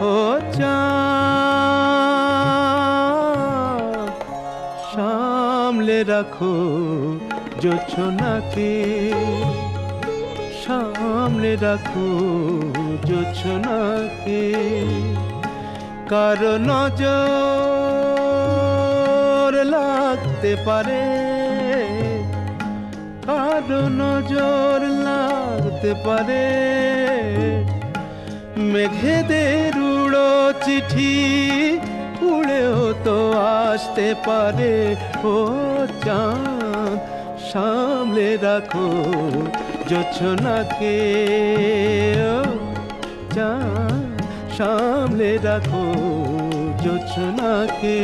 ও চাঁদ সামলে রাখো জোছনাকে, সামলে রাখো জোছনাকে। কারো নজর লাগতে পারে, কারো নজর লাগতে পারে। মেঘেদের উড়ো চিঠি উড়েও তো আসতে পারে। ও চাঁদ সামলে রাখো জোছনাকে, ও চাঁদ সামলে রাখো জোছনাকে।